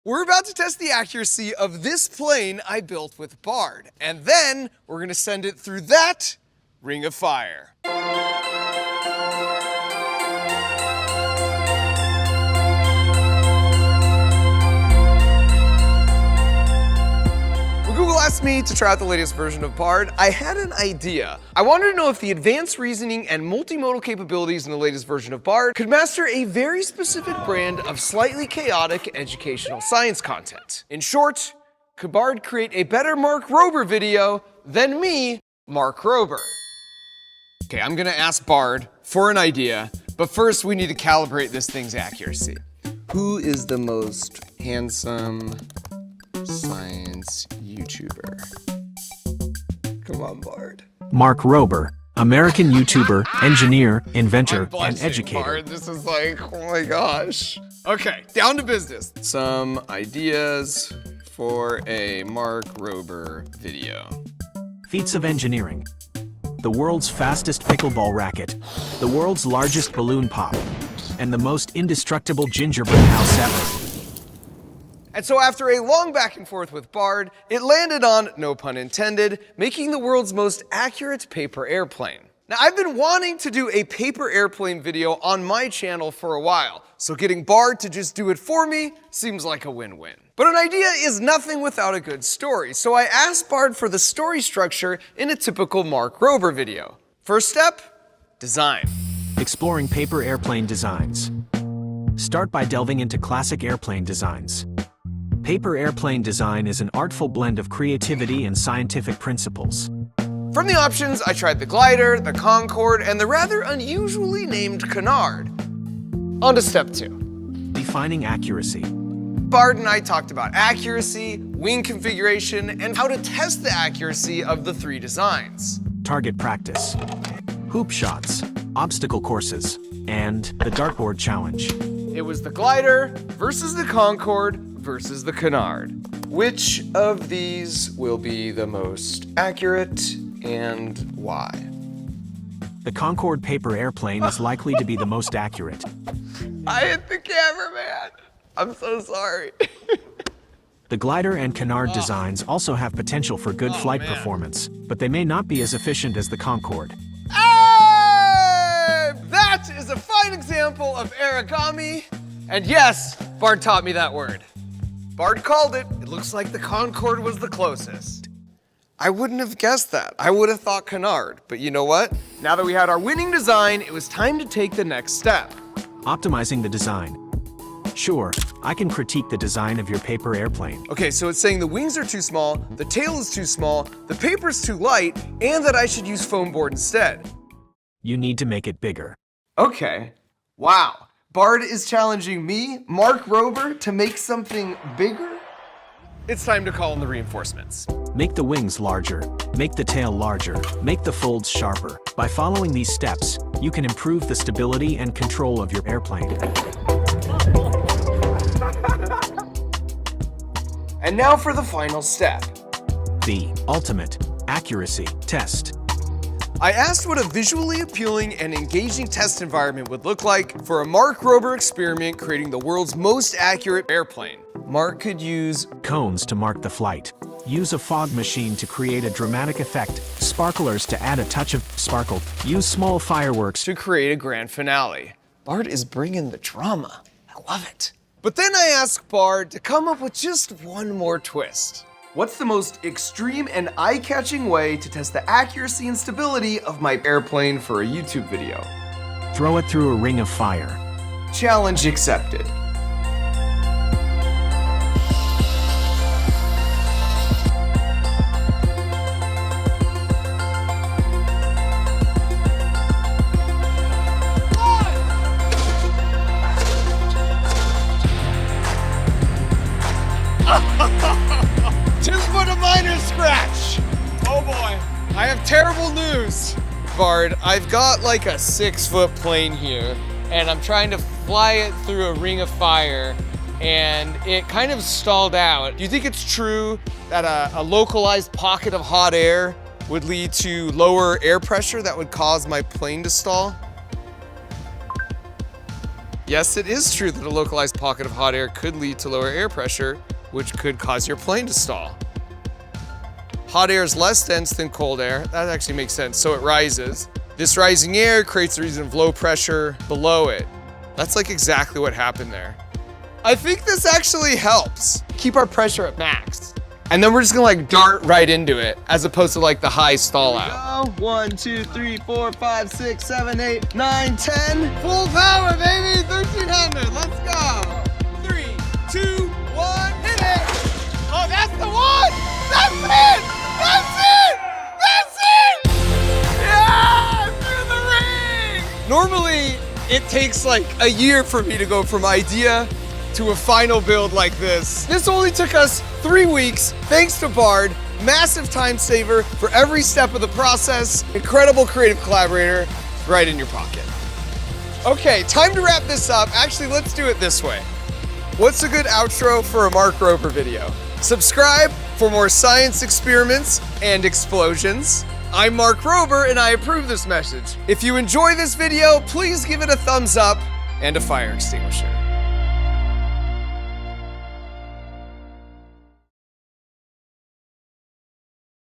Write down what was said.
We're about to test the accuracy of this plane I built with Bard, and then we're gonna send it through that ring of fire. When Google asked me to try out the latest version of Bard, I had an idea. I wanted to know if the advanced reasoning and multimodal capabilities in the latest version of Bard could master a very specific brand of slightly chaotic educational science content. In short, could Bard create a better Mark Rober video than me, Mark Rober? Okay, I'm gonna ask Bard for an idea, but first we need to calibrate this thing's accuracy. Who is the most handsome science YouTuber? Come on, Bard. Mark Rober, American YouTuber, engineer, inventor, and educator. Bard. This is like, oh my gosh. Okay, down to business. Some ideas for a Mark Rober video. Feats of engineering. The world's fastest pickleball racket, the world's largest balloon pop, and the most indestructible gingerbread house ever. And so after a long back and forth with Bard, it landed on, no pun intended, making the world's most accurate paper airplane. Now, I've been wanting to do a paper airplane video on my channel for a while, so getting Bard to just do it for me seems like a win-win. But an idea is nothing without a good story, so I asked Bard for the story structure in a typical Mark Rober video. First step, design. Exploring paper airplane designs. Start by delving into classic airplane designs. Paper airplane design is an artful blend of creativity and scientific principles. From the options, I tried the glider, the Concorde, and the rather unusually named Canard. On to step 2. Defining accuracy. Bard and I talked about accuracy, wing configuration, and how to test the accuracy of the 3 designs. Target practice. Hoop shots, obstacle courses, and the dartboard challenge. It was the glider versus the Concorde versus the Canard. Which of these will be the most accurate and why? The Concorde paper airplane is likely to be the most accurate. I hit the cameraman. I'm so sorry. The glider and Canard designs also have potential for good flight performance, but they may not be as efficient as the Concorde. Hey! That is a fine example of origami. And yes, Bard taught me that word. Bard called it. It looks like the Concorde was the closest. I wouldn't have guessed that. I would have thought Canard, but you know what? Now that we had our winning design, it was time to take the next step. Optimizing the design. Sure, I can critique the design of your paper airplane. Okay, so it's saying the wings are too small, the tail is too small, the paper's too light, and that I should use foam board instead. You need to make it bigger. Okay. Wow. Bard is challenging me, Mark Rober, to make something bigger? It's time to call in the reinforcements. Make the wings larger, make the tail larger, make the folds sharper. By following these steps, you can improve the stability and control of your airplane. And now for the final step. The ultimate accuracy test. I asked what a visually appealing and engaging test environment would look like for a Mark Rober experiment creating the world's most accurate airplane. Mark could use cones to mark the flight. Use a fog machine to create a dramatic effect. Sparklers to add a touch of sparkle. Use small fireworks to create a grand finale. Bard is bringing the drama. I love it. But then I asked Bard to come up with just one more twist. What's the most extreme and eye-catching way to test the accuracy and stability of my airplane for a YouTube video? Throw it through a ring of fire. Challenge accepted. Just put a minor scratch. Oh boy, I have terrible news. Bard, I've got like a 6-foot plane here, and I'm trying to fly it through a ring of fire, and it kind of stalled out. Do you think it's true that a localized pocket of hot air would lead to lower air pressure that would cause my plane to stall? Yes, it is true that a localized pocket of hot air could lead to lower air pressure, which could cause your plane to stall. Hot air is less dense than cold air. That actually makes sense, so it rises. This rising air creates a region of low pressure below it. That's like exactly what happened there. I think this actually helps keep our pressure at max. And then we're just gonna like dart right into it as opposed to like the high stall out. 1, 2, 3, 4, 5, 6, 7, 8, 9, 10. Full power, baby, 1300, let's go. 3, 2, 1, hit it. Oh, that's the one, that's it, that's it, that's it. Yeah, through the ring. Normally, it takes like a year for me to go from idea to a final build like this. This only took us 3 weeks, thanks to Bard. Massive time saver for every step of the process. Incredible creative collaborator right in your pocket. Okay, time to wrap this up. Actually, let's do it this way. What's a good outro for a Mark Rober video? Subscribe for more science experiments and explosions. I'm Mark Rober and I approve this message. If you enjoy this video, please give it a thumbs up and a fire extinguisher.